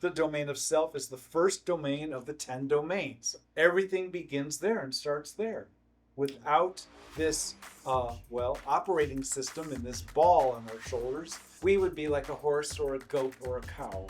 The domain of self is the first domain of the 10 domains. Everything begins there and starts there. Without this, operating system and this ball on our shoulders, we would be like a horse or a goat or a cow.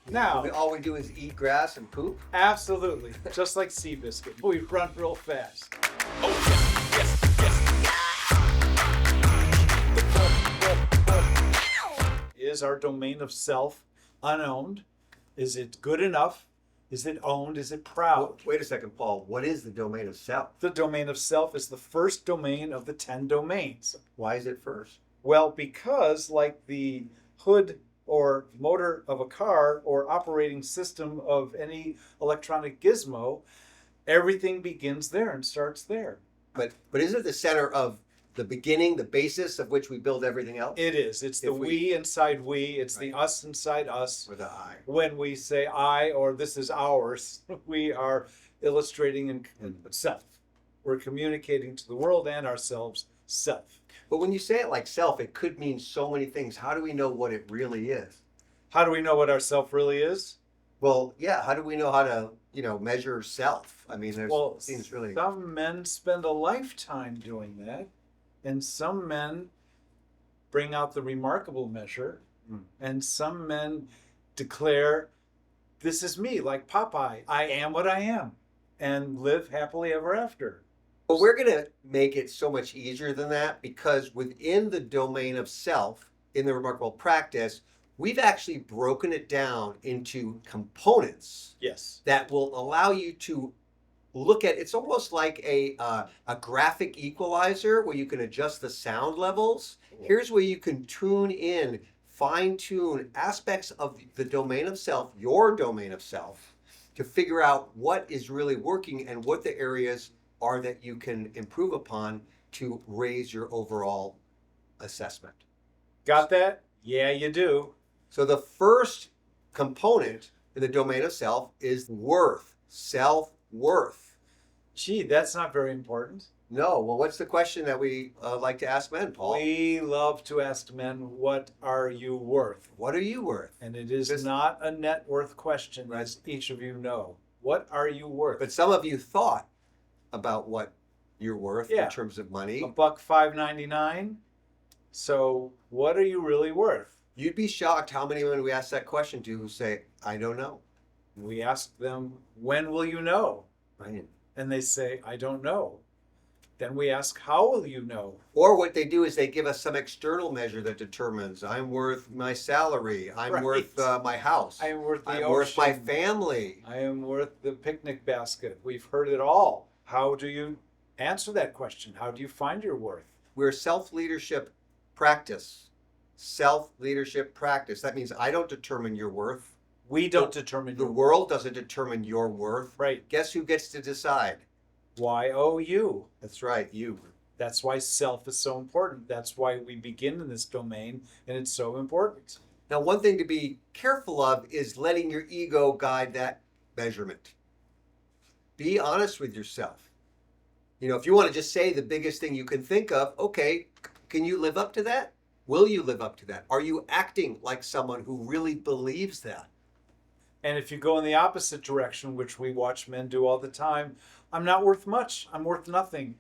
Now, all we do is eat grass and poop? absolutely, just like Seabiscuit. We run real fast. Is our domain of self unowned? Is it good enough? Is it owned? Is it proud? Wait a second, Paul. What is the domain of self? The domain of self is the first domain of the 10 domains. Why is it first? Well, because like the hood or motor of a car or operating system of any electronic gizmo, everything begins there and starts there. But isn't it the center of the beginning, the basis of which we build everything else? It is. It's the we inside we. It's the us inside us. With the I. When we say I or this is ours, we are illustrating in self. We're communicating to the world and ourselves self. But when you say it like self, it could mean so many things. How do we know what it really is? How do we know what our self really is? Well, yeah. How do we know how to, measure self? I mean, seems really. Some men spend a lifetime doing that, and some men bring out the remarkable measure, and some men declare, "This is me," like Popeye. I am what I am, and live happily ever after. But we're going to make it so much easier than that, because within the domain of self, in the remarkable practice, we've actually broken it down into components. Yes. That will allow you to look at, it's almost like a graphic equalizer where you can adjust the sound levels. Here's where you can tune in, fine tune aspects of the domain of self, your domain of self, to figure out what is really working and what the areas are that you can improve upon to raise your overall assessment. Got that? Yeah, you do. So the first component in the domain of self is worth, self-worth. Gee, that's not very important. No. Well, what's the question that we like to ask men, Paul? We love to ask men, what are you worth? What are you worth? And it is not a net worth question, as each of you know. What are you worth? But some of you thought about what you're worth in terms of money. $1.599. So what are you really worth? You'd be shocked how many women we ask that question to who say, I don't know. We ask them, when will you know? Right. And they say, I don't know. Then we ask, how will you know? Or what they do is they give us some external measure that determines, I'm worth my salary. I'm worth my house. I am worth the I'm ocean. worth my family. I am worth the picnic basket. We've heard it all. How do you answer that question? How do you find your worth? We're self-leadership practice. Self-leadership practice. That means I don't determine your worth. We don't determine the world doesn't determine your worth. Right. Guess who gets to decide? You. That's right, you. That's why self is so important. That's why we begin in this domain, and it's so important. Now, one thing to be careful of is letting your ego guide that measurement. Be honest with yourself. If you want to just say the biggest thing you can think of, okay, can you live up to that? Will you live up to that? Are you acting like someone who really believes that? And if you go in the opposite direction, which we watch men do all the time, I'm not worth much. I'm worth nothing.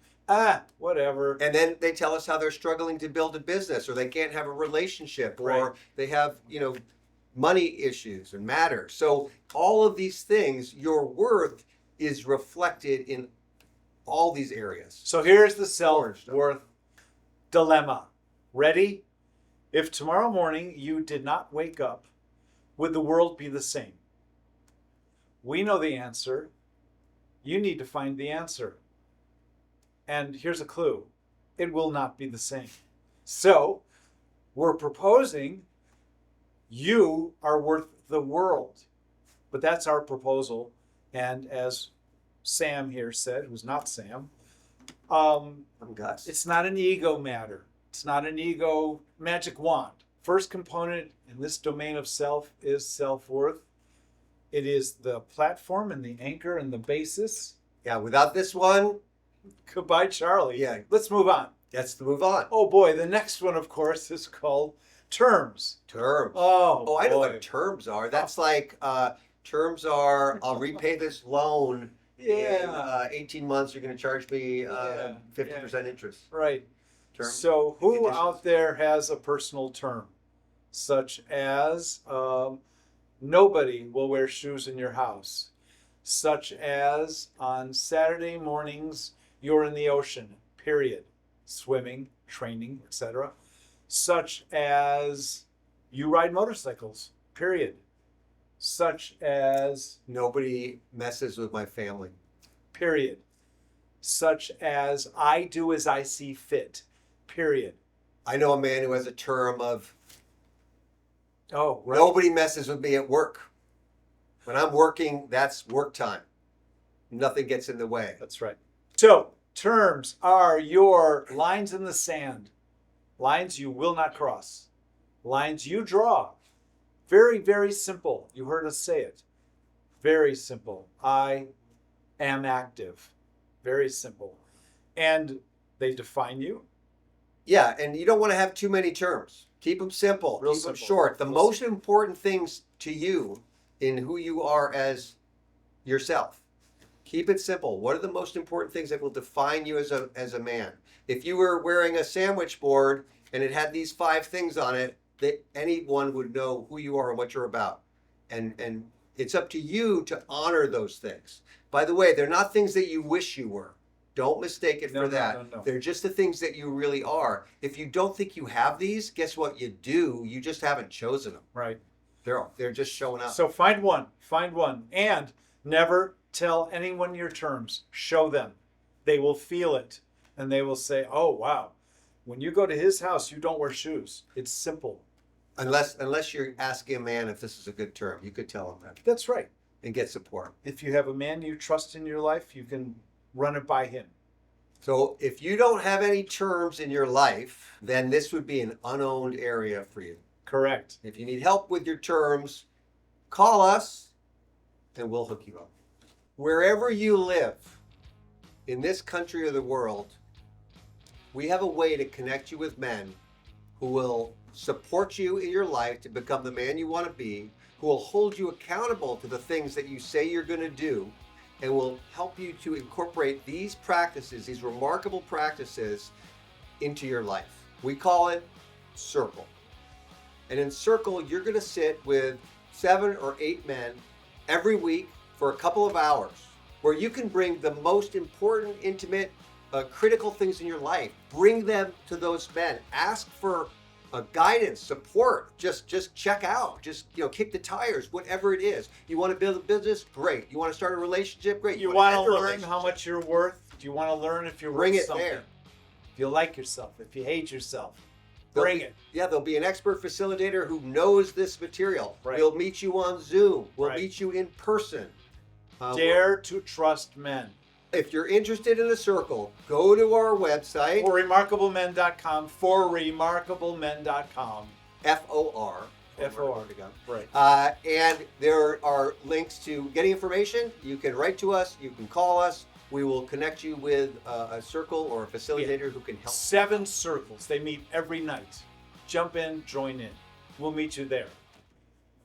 Whatever. And then they tell us how they're struggling to build a business, or they can't have a relationship, or they have, money issues and matters. So all of these things, your worth is reflected in all these areas. So here's the self-worth dilemma. Ready? If tomorrow morning you did not wake up, would the world be the same? We know the answer. You need to find the answer. And here's a clue. It will not be the same. So we're proposing you are worth the world. But that's our proposal. And as Sam here said, who's not Sam, I'm Gus. It's not an ego matter. It's not an ego magic wand. First component in this domain of self is self-worth. It is the platform and the anchor and the basis. Yeah, without this one, goodbye, Charlie. Yeah. Let's move on. Let's move on. Oh boy, the next one, of course, is called Terms. Terms. Oh, Oh, I know boy. what terms are. That's like terms are I'll repay this loan in Yeah. 18 months. You're going to charge me Yeah, 50% interest. Right. Terms. So, who Conditions. out there has a personal term, such as nobody will wear shoes in your house, such as on Saturday mornings you're in the ocean, period, swimming, training, etc., such as you ride motorcycles, period, such as Nobody messes with my family. period, such as I do as I see fit, period. I know a man who has a term of Oh, right. nobody messes with me at work. When I'm working, that's work time. Nothing gets in the way. That's right. So, terms are your lines in the sand, lines you will not cross, lines you draw. Very, very simple. You heard us say it. Very simple. I am active. Very simple. And they define you. Yeah, and you don't want to have too many terms. Keep them simple. Real Keep them simple. short. The Real most important things to you in who you are as yourself. Keep it simple. What are the most important things that will define you as a man? If you were wearing a sandwich board and it had these 5 things on it, that anyone would know who you are and what you're about. And it's up to you to honor those things. By the way, they're not things that you wish you were. Don't mistake it No, for no, that. no. They're just the things that you really are. If you don't think you have these, guess what you do? You just haven't chosen them. Right. They're just showing up. So find one. Find one. And never tell anyone your terms. Show them. They will feel it. And they will say, oh, wow. When you go to his house, you don't wear shoes. It's simple. Unless you're asking a man if this is a good term, you could tell him that That's right. and get support. If you have a man you trust in your life, you can run it by him. So if you don't have any terms in your life, then this would be an unowned area for you. Correct. If you need help with your terms, call us and we'll hook you up. Wherever you live in this country or the world, we have a way to connect you with men who will support you in your life to become the man you want to be, who will hold you accountable to the things that you say you're going to do, and will help you to incorporate these practices, these remarkable practices, into your life. We call it Circle. And in Circle, you're going to sit with 7 or 8 men every week for a couple of hours, where you can bring the most important, intimate, critical things in your life. Bring them to those men. Ask for guidance, support. Just check out. Just kick the tires. Whatever it is. You want to build a business? Great. You want to start a relationship? Great. You want to end a learn relationship? how much you're worth? Do you want to learn if you're Bring worth it something? there. If you like yourself, if you hate yourself, There'll bring be- it. Yeah, there'll be an expert facilitator who knows this material. Right. We'll meet you on Zoom. We'll Right. meet you in person. Dare to trust men. If you're interested in a Circle, go to our website, For remarkablemen.com, for remarkablemen.com. FOR. FOR. Right. And there are links to getting information. You can write to us. You can call us. We will connect you with a Circle or a facilitator who can help. 7 circles. They meet every night. Jump in, join in. We'll meet you there.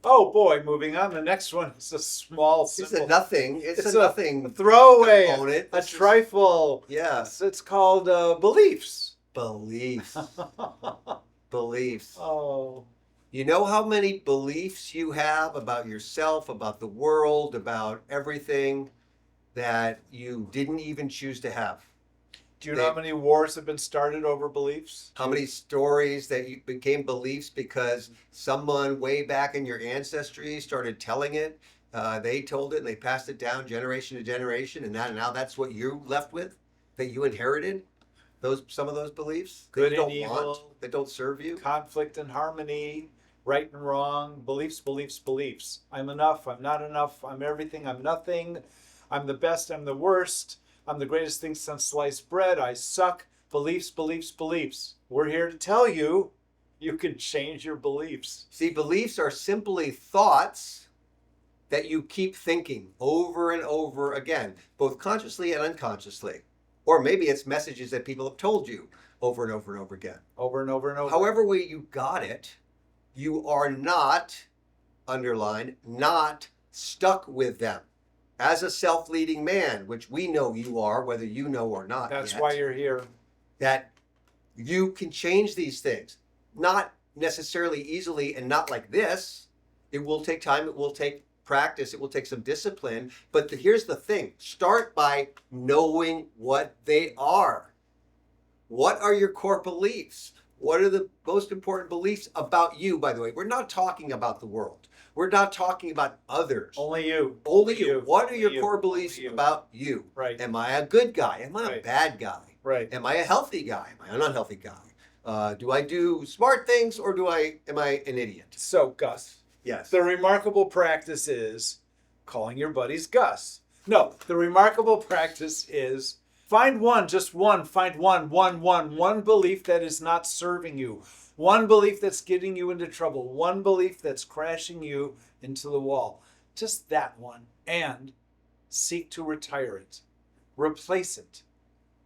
Oh boy, moving on. The next one is a small, It's simple, a nothing. It's It's a a nothing throwaway, component. a This is- trifle. Yes. It's called beliefs. Beliefs. Beliefs. Oh, You know how many beliefs you have about yourself, about the world, about everything that you didn't even choose to have? do you know how many wars have been started over beliefs? How many stories that you became beliefs because someone way back in your ancestry started telling it? They told it and they passed it down generation to generation, and now that's what you're left with, that you inherited. Some of those beliefs that Good you and don't evil. want, that don't serve you. Conflict and harmony, right and wrong, beliefs, beliefs, beliefs. I'm enough, I'm not enough, I'm everything, I'm nothing, I'm the best, I'm the worst, I'm the greatest thing since sliced bread, I suck. Beliefs, beliefs, beliefs. We're here to tell you, you can change your beliefs. See, beliefs are simply thoughts that you keep thinking over and over again, both consciously and unconsciously. Or maybe it's messages that people have told you over and over and over again. Over and over and over. However way you got it, you are not, underline, not stuck with them. As a self-leading man, which we know you are, whether you know or not. That's yet, why you're here. that you can change these things. Not necessarily easily and not like this. It will take time. It will take practice. It will take some discipline. But here's the thing. Start by knowing what they are. What are your core beliefs? What are the most important beliefs about you, by the way? We're not talking about the world. We're not talking about others. Only you. Only you. What are Only your you. core beliefs Only you. about you? Right. Am I a good guy? Am I a Right. bad guy? Right. Am I a healthy guy? Am I an unhealthy guy? Do I do smart things or am I an idiot? So, Gus, Yes. the remarkable practice is calling your buddies Gus. No, the remarkable practice is find one belief that is not serving you, one belief that's getting you into trouble, one belief that's crashing you into the wall. Just that one. And seek to retire it. Replace it.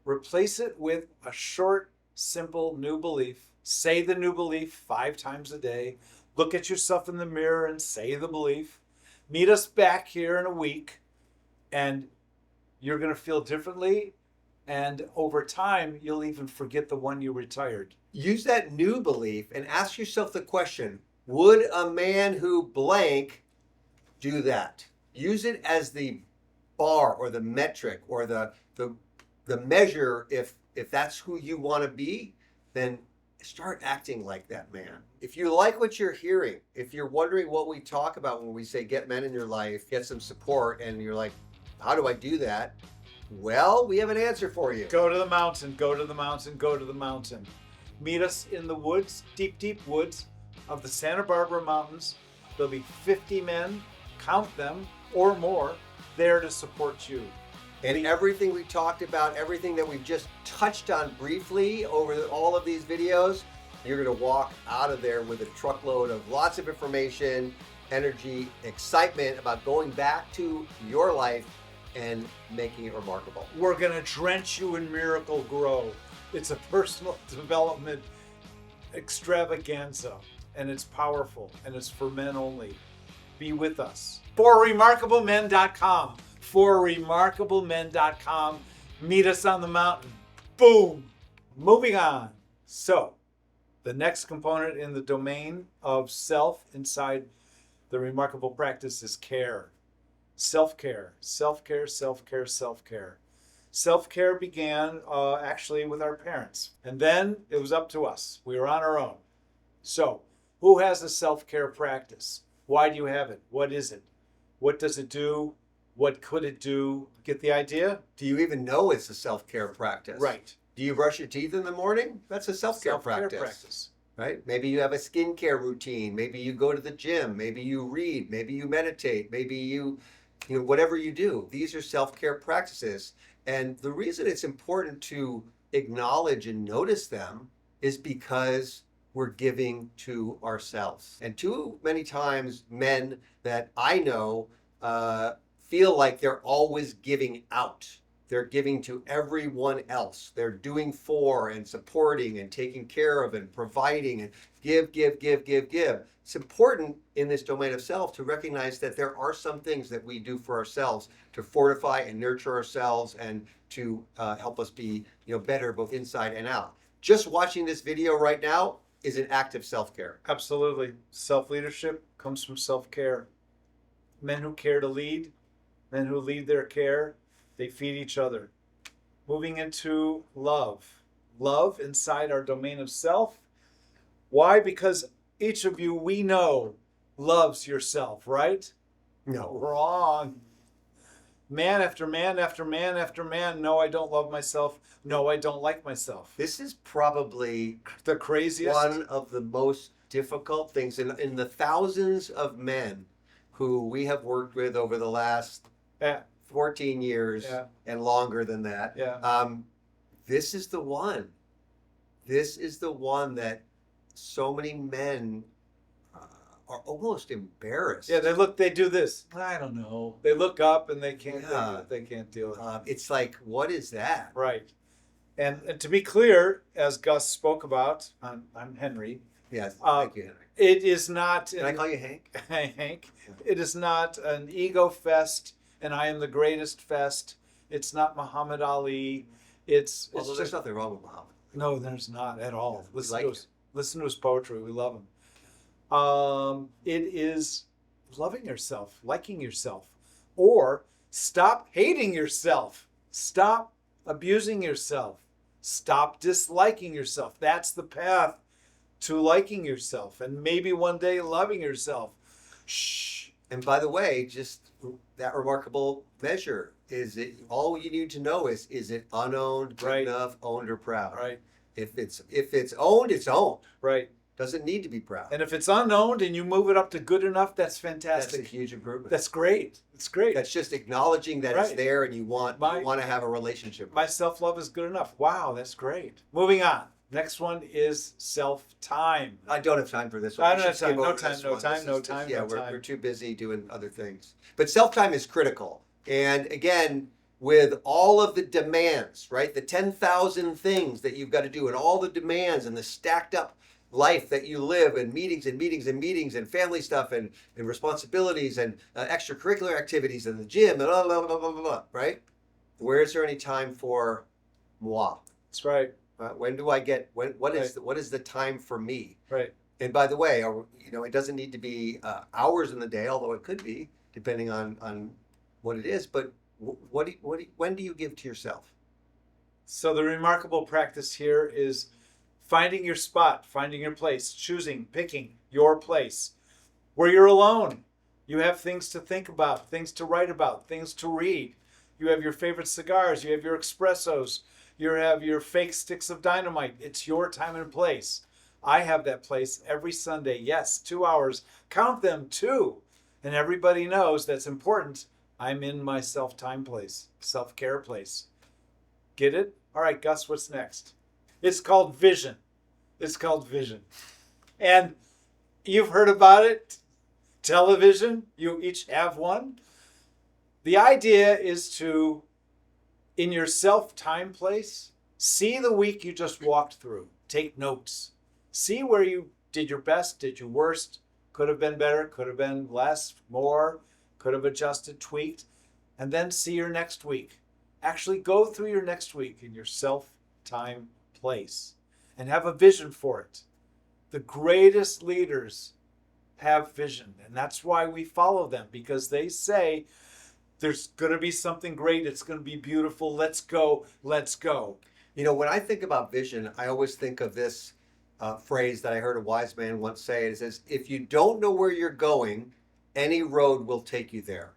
Replace it with a short, simple new belief. Say the new belief 5 times a day. Look at yourself in the mirror and say the belief. Meet us back here in a week, and you're going to feel differently. And over time, you'll even forget the one you retired. Use that new belief and ask yourself the question, would a man who blank do that? Use it as the bar or the metric or the measure. If that's who you want to be, then start acting like that man. If you like what you're hearing, if you're wondering what we talk about when we say get men in your life, get some support, and you're like, how do I do that? Well, we have an answer for you. Go to the mountain, go to the mountain, go to the mountain. Meet us in the woods, deep, deep woods of the Santa Barbara Mountains. There'll be 50 men, count them, or more, there to support you. And everything we talked about, everything that we've just touched on briefly over all of these videos, you're going to walk out of there with a truckload of lots of information, energy, excitement about going back to your life and making it remarkable. We're going to drench you in Miracle Grow. It's a personal development extravaganza, and it's powerful, and it's for men only. Be with us. ForRemarkableMen.com. ForRemarkableMen.com. Meet us on the mountain. Boom. Moving on. So, the next component in the domain of self inside the remarkable practice is care. Self-care, self-care, self-care, self-care. Self-care began actually with our parents. And then it was up to us. We were on our own. So, who has a self-care practice? Why do you have it? What is it? What does it do? What could it do? Get the idea? Do you even know it's a self-care practice? Right. Do you brush your teeth in the morning? That's a self-care practice. Right? Maybe you have a skincare routine. Maybe you go to the gym. Maybe you read. Maybe you meditate. Maybe you know, whatever you do. These are self-care practices. And the reason it's important to acknowledge and notice them is because we're giving to ourselves. And too many times men that I know feel like they're always giving out. They're giving to everyone else. They're doing for and supporting and taking care of and providing and give. It's important in this domain of self to recognize that there are some things that we do for ourselves to fortify and nurture ourselves and to help us be, better both inside and out. Just watching this video right now is an act of self-care. Absolutely. Self-leadership comes from self-care. Men who care to lead, men who lead their care, they feed each other. Moving into love. Love inside our domain of self. Why? Because each of you, we know, loves yourself, right? No. Wrong. Man after man after man after man. No, I don't love myself. No, I don't like myself. This is probably The craziest. one of the most difficult things in the thousands of men who we have worked with over the last Yeah. 14 years Yeah. and longer than that. Yeah. This is the one. This is the one that so many men are almost embarrassed. Yeah, they do this. I don't know. They look up and they can't Yeah. they can't deal with it. It's like, what is that? Right. And to be clear, as Gus spoke about, I'm Henry, Yes, Uh, thank you, Henry. It is not. Can I call you Hank? Hank. It is not an ego fest, and I am the greatest fest. It's not Muhammad Ali. It's Although just there's nothing wrong with Muhammad. no. There's not at all. We Listen like to him. his, listen to his poetry. We love him. It is loving yourself, liking yourself, or stop hating yourself. Stop abusing yourself. Stop disliking yourself. That's the path to liking yourself and maybe one day loving yourself. Shh. And by the way, just that remarkable measure is it all you need to know is it unowned, good Right. enough, owned or proud. Right. If it's owned, it's owned. Right. Doesn't need to be proud. And if it's unowned and you move it up to good enough, that's That's a fantastic. huge improvement. That's great. It's great. That's just acknowledging that it's Right. there and you want My- to have a relationship. My self-love is good enough. Wow, that's great. Moving on. Next one is self-time. I don't have time for this one. I We don't should have time. skip No over time, this no one. time, This no is- time, Yeah, no we're time. too busy doing other things. But self-time is critical. And again, with all of the demands, right? The 10,000 things that you've got to do and all the demands and the stacked up life that you live and meetings and meetings and meetings and family stuff and responsibilities and extracurricular activities and the gym and blah, blah, blah, blah, blah, blah, right? Where is there any time for moi? That's right. When do I get, what is Right. what is the time for me? Right. And by the way, it doesn't need to be hours in the day, although it could be, depending on what it is. But when do you give to yourself? So the remarkable practice here is finding your spot, finding your place, choosing, picking your place where you're alone. You have things to think about, things to write about, things to read. You have your favorite cigars, you have your espressos, you have your fake sticks of dynamite. It's your time and place. I have that place every Sunday. Yes, 2 hours. Count them, 2. And everybody knows that's important. I'm in my self-time place, self-care place. Get it? All right, Gus, what's next? It's called vision. It's called vision. And you've heard about it. Television, you each have one. The idea is to, in your self-time place, see the week you just walked through. Take notes. See where you did your best, did your worst, could have been better, could have been less, more, could have adjusted, tweaked, and then see your next week. Actually go through your next week in your self-time place and have a vision for it. The greatest leaders have vision, and that's why we follow them, because they say there's going to be something great, it's going to be beautiful, let's go, let's go. When I think about vision, I always think of this phrase that I heard a wise man once say. It says, if you don't know where you're going, any road will take you there.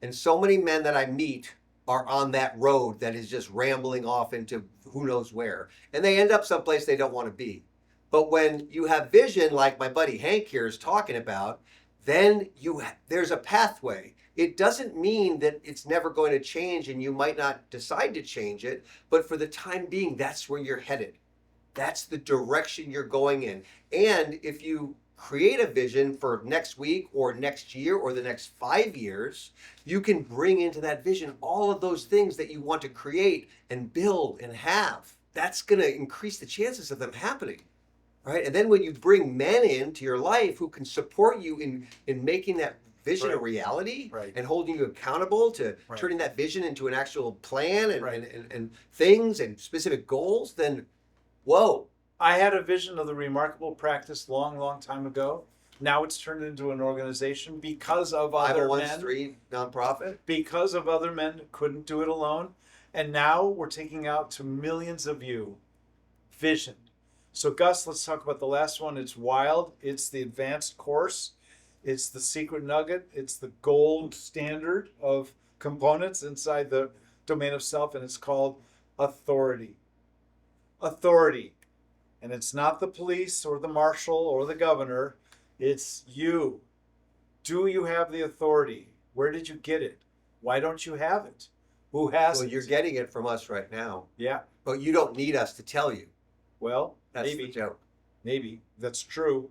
And so many men that I meet are on that road that is just rambling off into who knows where. And they end up someplace they don't want to be. But when you have vision, like my buddy Hank here is talking about, then there's a pathway. It doesn't mean that it's never going to change and you might not decide to change it, but for the time being, that's where you're headed. That's the direction you're going in. And if you create a vision for next week or next year or the next 5 years, you can bring into that vision all of those things that you want to create and build and have. That's going to increase the chances of them happening. Right? And then when you bring men into your life who can support you in making that vision a Right. reality Right. and holding you accountable to Right. turning that vision into an actual plan and, Right. and things and specific goals, then whoa. I had a vision of the remarkable practice long time ago. Now it's turned into an organization because of other men. 501c3 nonprofit. Because of other men who couldn't do it alone. And now we're taking out to millions of you vision. So Gus, let's talk about the last one. It's wild. It's the advanced course. It's the secret nugget. It's the gold standard of components inside the domain of self, and it's called authority. Authority. And it's not the police or the marshal or the governor. It's you. Do you have the authority? Where did you get it? Why don't you have it? Who has Well, it? you're getting it from us right now, Yeah. but you don't need us to tell you. Well, That's maybe. the joke. Maybe. That's true.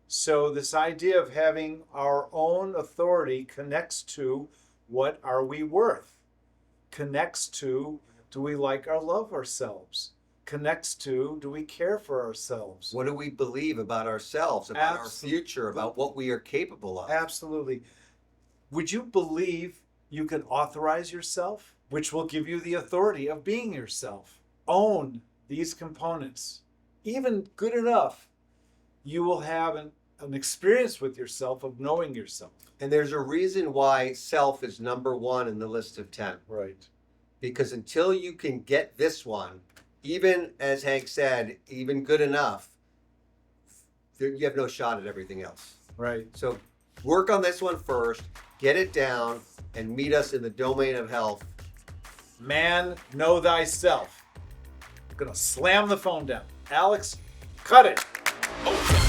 So this idea of having our own authority connects to what are we worth? Connects to, do we like or love ourselves? connects to, do we care for ourselves? What do we believe about ourselves, about our Absolutely. future, about what we are capable of? Absolutely. Would you believe you can authorize yourself, which will give you the authority of being yourself? Own these components. Even good enough, you will have an experience with yourself of knowing yourself. And there's a reason why self is number one in the list of 10. Right. Because until you can get this one, even as Hank said, even good enough, you have no shot at everything else. Right. So work on this one first, get it down, and meet us in the domain of health. Man, know thyself. I'm going to slam the phone down. Alex, cut it. Oh, yeah.